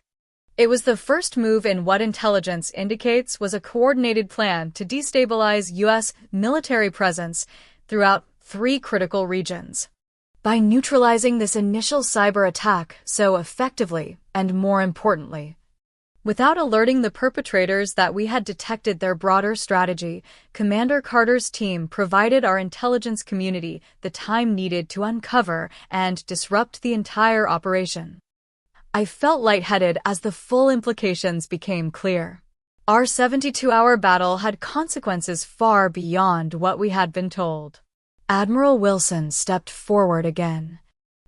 It was the first move in what intelligence indicates was a coordinated plan to destabilize U.S. military presence throughout 3 critical regions. By neutralizing this initial cyber attack so effectively, and more importantly, without alerting the perpetrators that we had detected their broader strategy, Commander Carter's team provided our intelligence community the time needed to uncover and disrupt the entire operation. I felt lightheaded as the full implications became clear. Our 72-hour battle had consequences far beyond what we had been told. Admiral Wilson stepped forward again.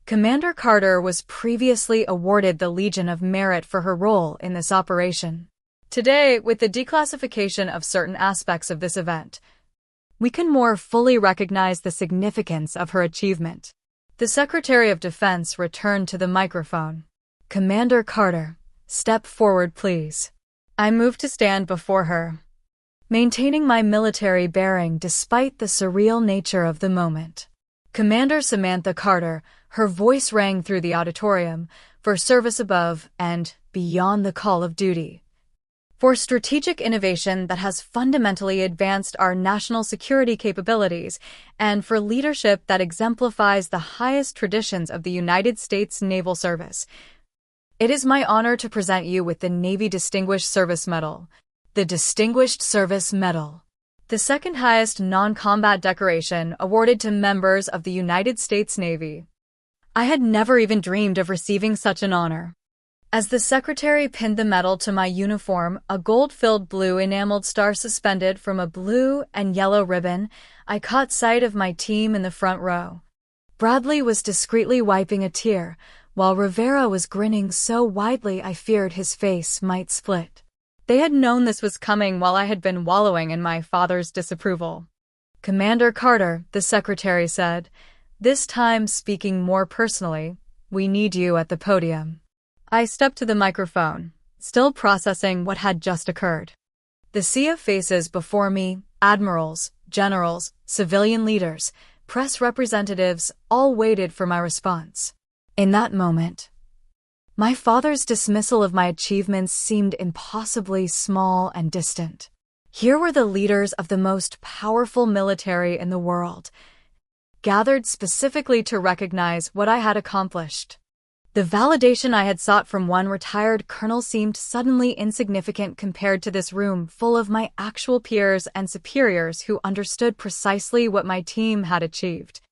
Commander Carter was previously awarded the Legion of Merit for her role in this operation. Today, with the declassification of certain aspects of this event, we can more fully recognize the significance of her achievement. The Secretary of Defense returned to the microphone. Commander Carter, step forward, please. I moved to stand before her, maintaining my military bearing despite the surreal nature of the moment. Commander Samantha Carter, her voice rang through the auditorium, for service above and beyond the call of duty. For strategic innovation that has fundamentally advanced our national security capabilities, and for leadership that exemplifies the highest traditions of the United States Naval Service. It is my honor to present you with the Navy Distinguished Service Medal. The Distinguished Service Medal, the second highest non-combat decoration awarded to members of the United States Navy. I had never even dreamed of receiving such an honor. As the secretary pinned the medal to my uniform, a gold-filled blue enameled star suspended from a blue and yellow ribbon, I caught sight of my team in the front row. Bradley was discreetly wiping a tear, while Rivera was grinning so widely I feared his face might split. They had known this was coming while I had been wallowing in my father's disapproval. Commander Carter, the secretary said, this time speaking more personally, we need you at the podium. I stepped to the microphone, still processing what had just occurred. The sea of faces before me, admirals, generals, civilian leaders, press representatives, all waited for my response. In that moment, my father's dismissal of my achievements seemed impossibly small and distant. Here were the leaders of the most powerful military in the world, gathered specifically to recognize what I had accomplished. The validation I had sought from one retired colonel seemed suddenly insignificant compared to this room full of my actual peers and superiors who understood precisely what my team had achieved.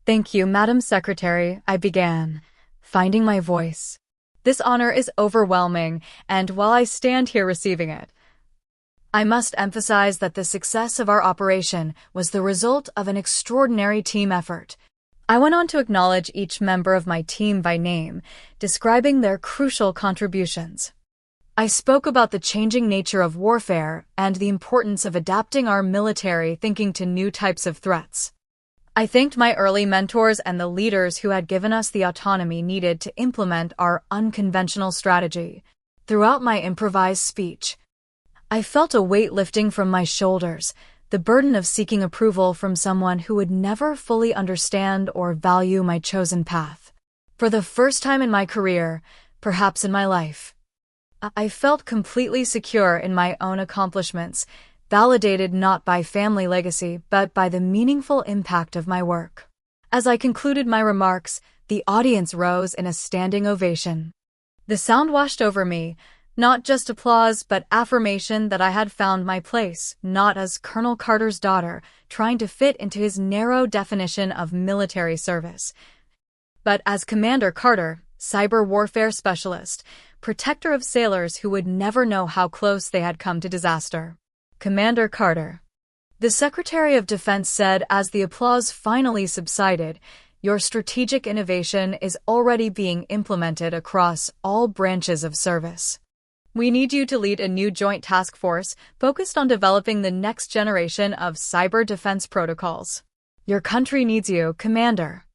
"Thank you, Madam Secretary," I began, finding my voice. "This honor is overwhelming, and while I stand here receiving it, I must emphasize that the success of our operation was the result of an extraordinary team effort." I went on to acknowledge each member of my team by name, describing their crucial contributions. I spoke about the changing nature of warfare and the importance of adapting our military thinking to new types of threats. I thanked my early mentors and the leaders who had given us the autonomy needed to implement our unconventional strategy. Throughout my improvised speech, I felt a weight lifting from my shoulders, the burden of seeking approval from someone who would never fully understand or value my chosen path. For the first time in my career, perhaps in my life, I felt completely secure in my own accomplishments, validated not by family legacy but by the meaningful impact of my work. As I concluded my remarks, the audience rose in a standing ovation. The sound washed over me, not just applause but affirmation that I had found my place, not as Colonel Carter's daughter trying to fit into his narrow definition of military service, but as Commander Carter, cyber warfare specialist, protector of sailors who would never know how close they had come to disaster. "Commander Carter," the Secretary of Defense said as the applause finally subsided, "your strategic innovation is already being implemented across all branches of service. We need you to lead a new joint task force focused on developing the next generation of cyber defense protocols. Your country needs you, Commander."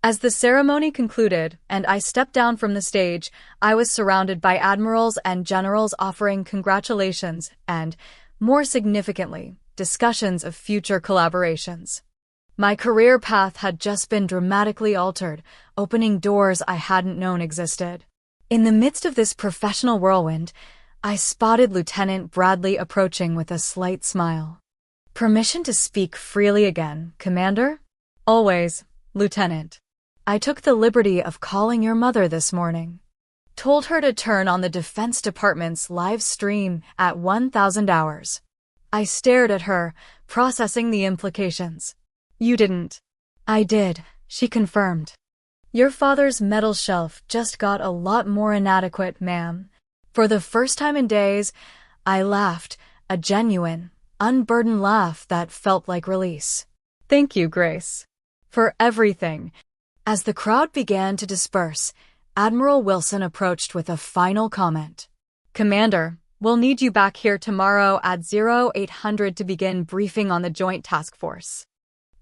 As the ceremony concluded and I stepped down from the stage, I was surrounded by admirals and generals offering congratulations and, more significantly, discussions of future collaborations. My career path had just been dramatically altered, opening doors I hadn't known existed. In the midst of this professional whirlwind, I spotted Lieutenant Bradley approaching with a slight smile. "Permission to speak freely again, Commander?" "Always, Lieutenant. I took the liberty of calling your mother this morning. Told her to turn on the Defense Department's live stream at 1000 hours. I stared at her, processing the implications. "You didn't." "I did," she confirmed. "Your father's medal shelf just got a lot more inadequate, ma'am." For the first time in days, I laughed, a genuine, unburdened laugh that felt like release. "Thank you, Grace, for everything." As the crowd began to disperse, Admiral Wilson approached with a final comment. "Commander, we'll need you back here tomorrow at 0800 to begin briefing on the Joint Task Force.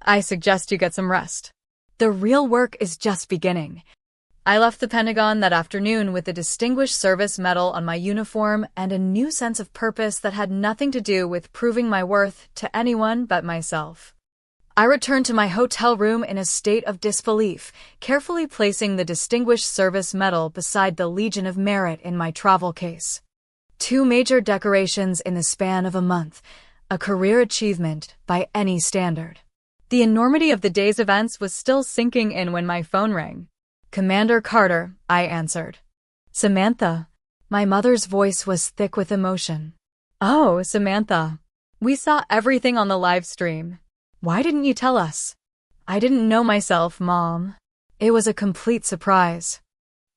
I suggest you get some rest. The real work is just beginning." I left the Pentagon that afternoon with a Distinguished Service Medal on my uniform and a new sense of purpose that had nothing to do with proving my worth to anyone but myself. I returned to my hotel room in a state of disbelief, carefully placing the Distinguished Service Medal beside the Legion of Merit in my travel case. 2 major decorations in the span of a month, a career achievement by any standard. The enormity of the day's events was still sinking in when my phone rang. "Commander Carter," I answered. "Samantha." My mother's voice was thick with emotion. "Oh, Samantha. We saw everything on the live stream. Why didn't you tell us?" "I didn't know myself, Mom. It was a complete surprise."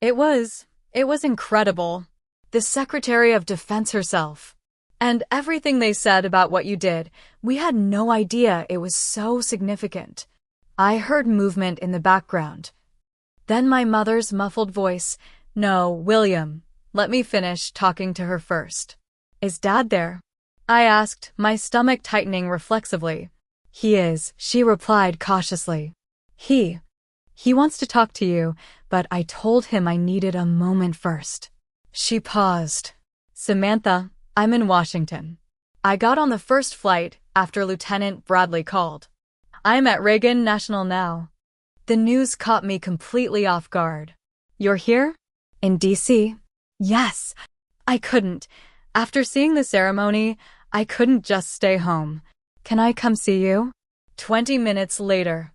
It was incredible. The Secretary of Defense herself. And everything they said about what you did, we had no idea it was so significant. I heard movement in the background. Then my mother's muffled voice, "No, William, let me finish talking to her first." "Is Dad there?" I asked, my stomach tightening reflexively. "He is," she replied cautiously. He wants to talk to you, but I told him I needed a moment first." She paused. "Samantha, I'm in Washington. I got on the first flight after Lieutenant Bradley called. I'm at Reagan National now." The news caught me completely off guard. "You're here? In D.C.? "Yes." I couldn't. After seeing the ceremony, I couldn't just stay home. "Can I come see you?" 20 minutes later,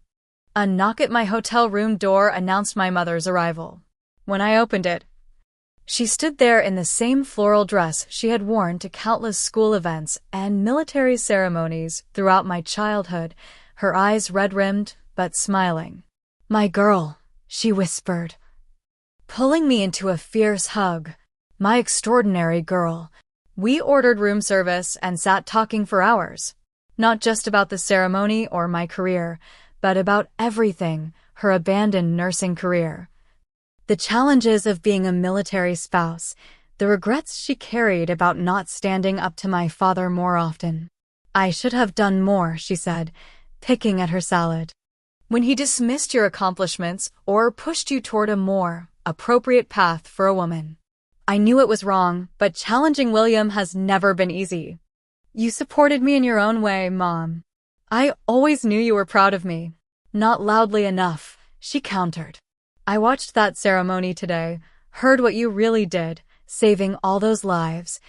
a knock at my hotel room door announced my mother's arrival. When I opened it, she stood there in the same floral dress she had worn to countless school events and military ceremonies throughout my childhood, her eyes red-rimmed but smiling. "My girl," she whispered, pulling me into a fierce hug. "My extraordinary girl." We ordered room service and sat talking for hours, not just about the ceremony or my career, but about everything, her abandoned nursing career, the challenges of being a military spouse, the regrets she carried about not standing up to my father more often. "I should have done more," she said, picking at her salad. "When he dismissed your accomplishments or pushed you toward a more appropriate path for a woman. I knew it was wrong, but challenging William has never been easy. You supported me in your own way, Mom. I always knew you were proud of me." "Not loudly enough," she countered. "I watched that ceremony today, heard what you really did, saving all those lives,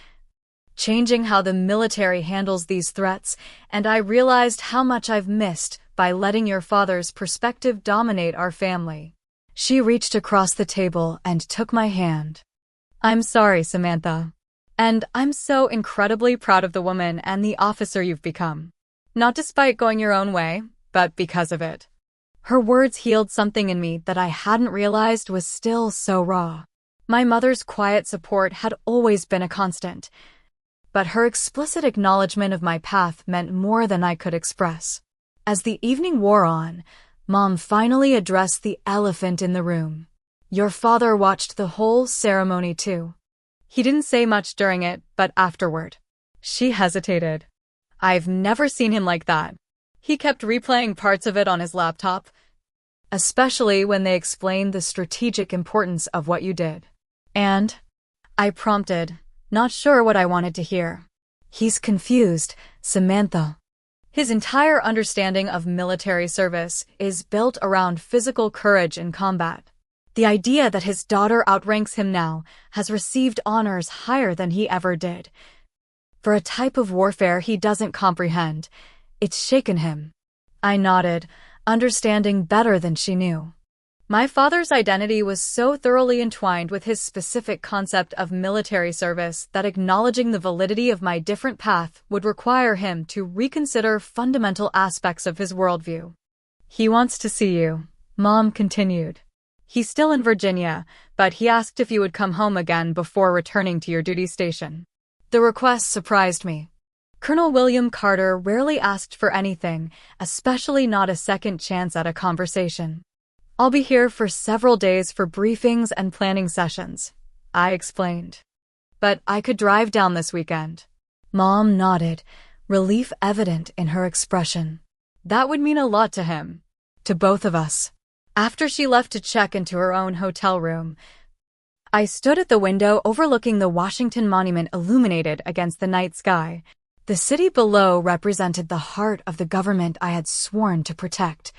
changing how the military handles these threats, and I realized how much I've missed by letting your father's perspective dominate our family." She reached across the table and took my hand. "I'm sorry, Samantha. And I'm so incredibly proud of the woman and the officer you've become. Not despite going your own way, but because of it." Her words healed something in me that I hadn't realized was still so raw. My mother's quiet support had always been a constant, but her explicit acknowledgement of my path meant more than I could express. As the evening wore on, Mom finally addressed the elephant in the room. "Your father watched the whole ceremony too." "He didn't say much during it, but afterward." She hesitated. "I've never seen him like that. He kept replaying parts of it on his laptop, especially when they explained the strategic importance of what you did." "And?" I prompted, not sure what I wanted to hear. "He's confused, Samantha. His entire understanding of military service is built around physical courage in combat. The idea that his daughter outranks him now, has received honors higher than he ever did, for a type of warfare he doesn't comprehend, it's shaken him." I nodded, understanding better than she knew. My father's identity was so thoroughly entwined with his specific concept of military service that acknowledging the validity of my different path would require him to reconsider fundamental aspects of his worldview. "He wants to see you," Mom continued. "He's still in Virginia, but he asked if you would come home again before returning to your duty station." The request surprised me. Colonel William Carter rarely asked for anything, especially not a second chance at a conversation. "I'll be here for several days for briefings and planning sessions," I explained. "But I could drive down this weekend." Mom nodded, relief evident in her expression. That would mean a lot to him. To both of us. After she left to check into her own hotel room, I stood at the window overlooking the Washington Monument illuminated against the night sky. The city below represented the heart of the government I had sworn to protect.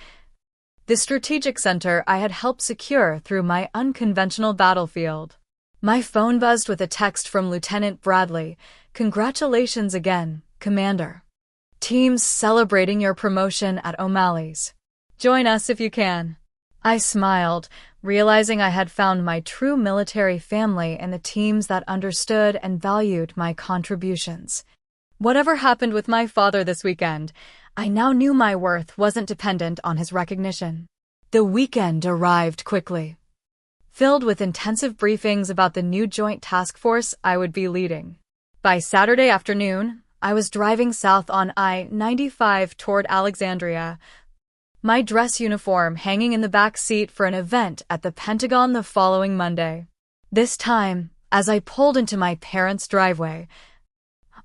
The strategic center I had helped secure through my unconventional battlefield. My phone buzzed with a text from Lieutenant Bradley. "Congratulations again, Commander. Team's celebrating your promotion at O'Malley's. Join us if you can." I smiled, realizing I had found my true military family in the teams that understood and valued my contributions. Whatever happened with my father this weekend, I now knew my worth wasn't dependent on his recognition. The weekend arrived quickly, filled with intensive briefings about the new joint task force I would be leading. By Saturday afternoon, I was driving south on I-95 toward Alexandria, my dress uniform hanging in the back seat for an event at the Pentagon the following Monday. This time, as I pulled into my parents' driveway,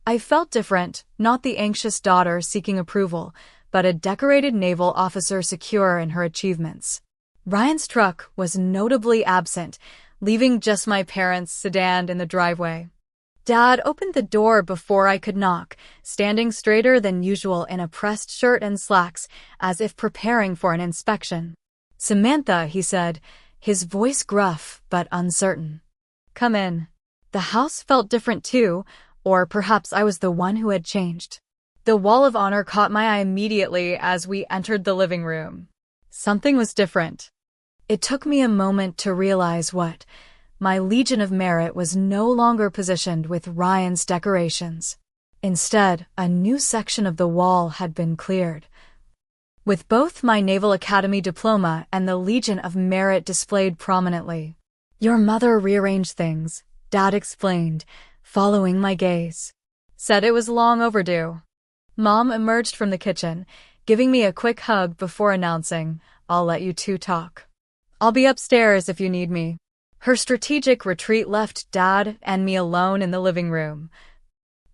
I felt different, not the anxious daughter seeking approval, but a decorated naval officer secure in her achievements. Ryan's truck was notably absent, leaving just my parents' sedan in the driveway. Dad opened the door before I could knock, standing straighter than usual in a pressed shirt and slacks, as if preparing for an inspection. "Samantha," he said, his voice gruff but uncertain. "Come in." The house felt different too, or perhaps I was the one who had changed. The wall of honor caught my eye immediately as we entered the living room. Something was different. It took me a moment to realize what my Legion of Merit was no longer positioned with Ryan's decorations. Instead, a new section of the wall had been cleared, with both my Naval Academy diploma and the Legion of Merit displayed prominently. "Your mother rearranged things," Dad explained, following my gaze. "Said it was long overdue." Mom emerged from the kitchen, giving me a quick hug before announcing, "I'll let you two talk. I'll be upstairs if you need me." Her strategic retreat left Dad and me alone in the living room,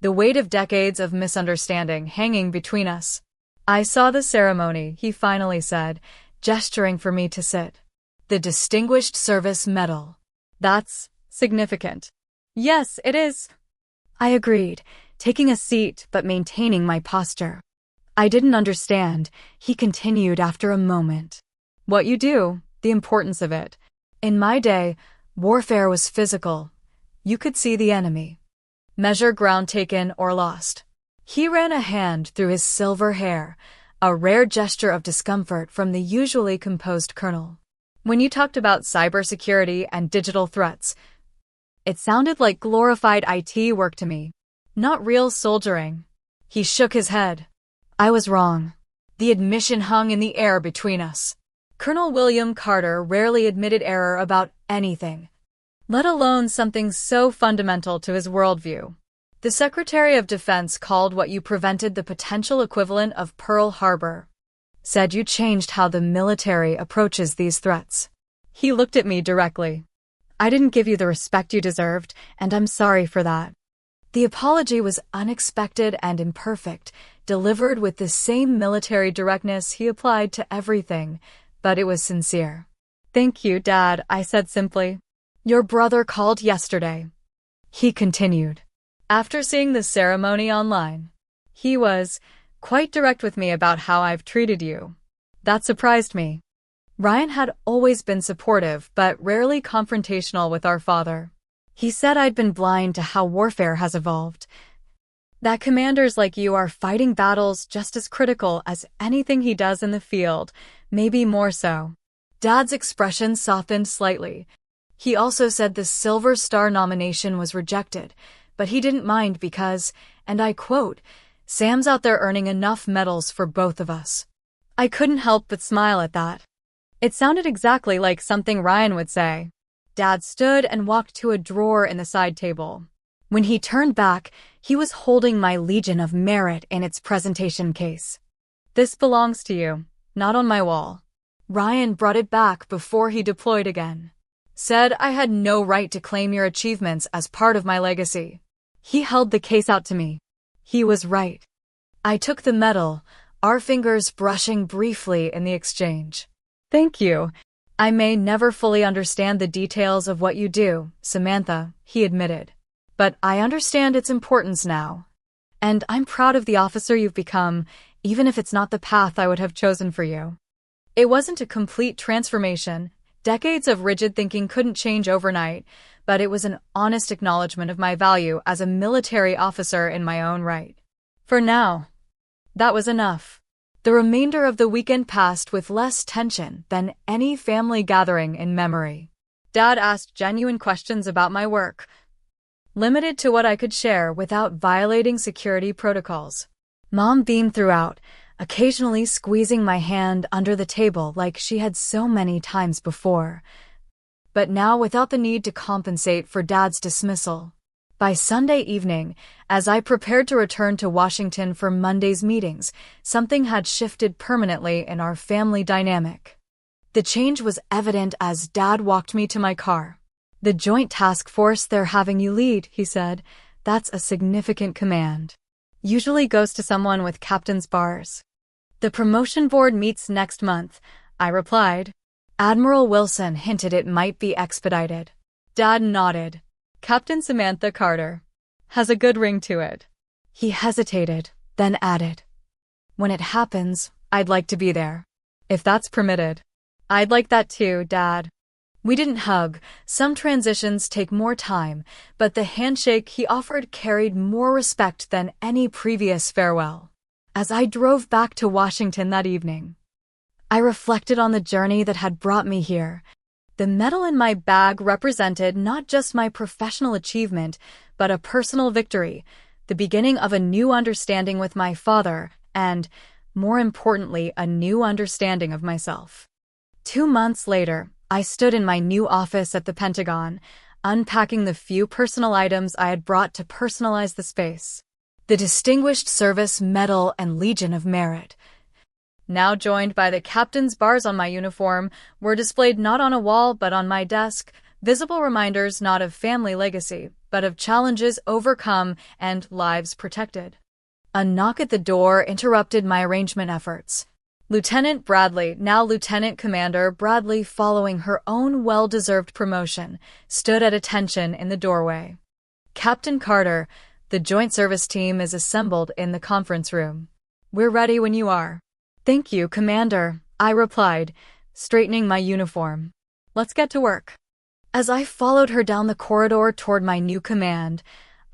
the weight of decades of misunderstanding hanging between us. "I saw the ceremony," he finally said, gesturing for me to sit. "The Distinguished Service Medal. That's significant." "Yes, it is," I agreed, taking a seat but maintaining my posture. "I didn't understand," he continued after a moment. "What you do, the importance of it. In my day, warfare was physical. You could see the enemy. Measure ground taken or lost." He ran a hand through his silver hair, a rare gesture of discomfort from the usually composed colonel. "When you talked about cybersecurity and digital threats, it sounded like glorified IT work to me, not real soldiering." He shook his head. I was wrong. The admission hung in the air between us. Colonel William Carter rarely admitted error about anything, let alone something so fundamental to his worldview. "The Secretary of Defense called what you prevented the potential equivalent of Pearl Harbor. Said you changed how the military approaches these threats." He looked at me directly. "I didn't give you the respect you deserved, and I'm sorry for that." The apology was unexpected and imperfect, delivered with the same military directness he applied to everything, but it was sincere. "Thank you, Dad," I said simply. "Your brother called yesterday," he continued. "After seeing the ceremony online, he was quite direct with me about how I've treated you." That surprised me. Ryan had always been supportive but rarely confrontational with our father. He said I'd been blind to how warfare has evolved, that commanders like you are fighting battles just as critical as anything he does in the field, maybe more so. Dad's expression softened slightly. He also said the Silver Star nomination was rejected, but he didn't mind because, and I quote, "Sam's out there earning enough medals for both of us." I couldn't help but smile at that. It sounded exactly like something Ryan would say. Dad stood and walked to a drawer in the side table. When he turned back, he was holding my Legion of Merit in its presentation case. "This belongs to you, not on my wall." Ryan brought it back before he deployed again. "Said I had no right to claim your achievements as part of my legacy." He held the case out to me. He was right. I took the medal, our fingers brushing briefly in the exchange. "Thank you. I may never fully understand the details of what you do, Samantha," he admitted. "But I understand its importance now. And I'm proud of the officer you've become, even if it's not the path I would have chosen for you." It wasn't a complete transformation. Decades of rigid thinking couldn't change overnight, but it was an honest acknowledgement of my value as a military officer in my own right. For now, that was enough. The remainder of the weekend passed with less tension than any family gathering in memory. Dad asked genuine questions about my work, limited to what I could share without violating security protocols. Mom beamed throughout, occasionally squeezing my hand under the table like she had so many times before, but now without the need to compensate for Dad's dismissal. By Sunday evening, as I prepared to return to Washington for Monday's meetings, something had shifted permanently in our family dynamic. The change was evident as Dad walked me to my car. "The joint task force they're having you lead," he said. "That's a significant command. Usually goes to someone with captain's bars." "The promotion board meets next month," I replied. Admiral Wilson hinted it might be expedited. Dad nodded. "Captain Samantha Carter. Has a good ring to it." He hesitated, then added, "When it happens, I'd like to be there. If that's permitted." "I'd like that too, Dad." We didn't hug. Some transitions take more time, but the handshake he offered carried more respect than any previous farewell. As I drove back to Washington that evening, I reflected on the journey that had brought me here. The medal in my bag represented not just my professional achievement, but a personal victory, the beginning of a new understanding with my father, and, more importantly, a new understanding of myself. 2 months later, I stood in my new office at the Pentagon, unpacking the few personal items I had brought to personalize the space. The Distinguished Service Medal and Legion of Merit, now joined by the captain's bars on my uniform, were displayed not on a wall but on my desk, visible reminders not of family legacy, but of challenges overcome and lives protected. A knock at the door interrupted my arrangement efforts. Lieutenant Bradley, now Lieutenant Commander Bradley, following her own well-deserved promotion, stood at attention in the doorway. "Captain Carter, the Joint Service Team is assembled in the conference room. We're ready when you are." "Thank you, Commander," I replied, straightening my uniform. "Let's get to work." As I followed her down the corridor toward my new command,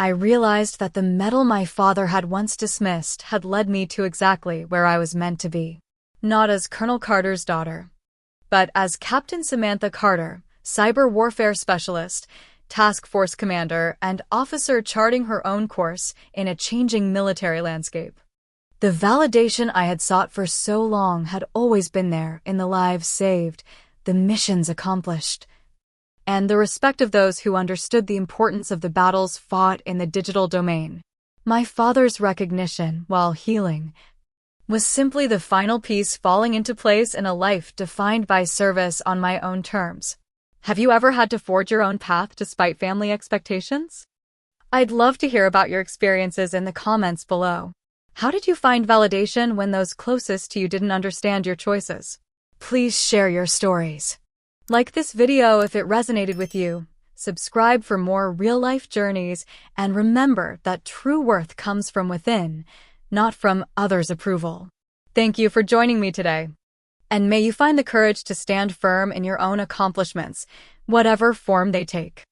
I realized that the medal my father had once dismissed had led me to exactly where I was meant to be. Not as Colonel Carter's daughter, but as Captain Samantha Carter, cyber warfare specialist, task force commander, and officer charting her own course in a changing military landscape. The validation I had sought for so long had always been there in the lives saved, the missions accomplished, and the respect of those who understood the importance of the battles fought in the digital domain. My father's recognition, while healing, was simply the final piece falling into place in a life defined by service on my own terms. Have you ever had to forge your own path despite family expectations? I'd love to hear about your experiences in the comments below. How did you find validation when those closest to you didn't understand your choices? Please share your stories. Like this video if it resonated with you, subscribe for more real-life journeys, and remember that true worth comes from within, not from others' approval. Thank you for joining me today. And may you find the courage to stand firm in your own accomplishments, whatever form they take.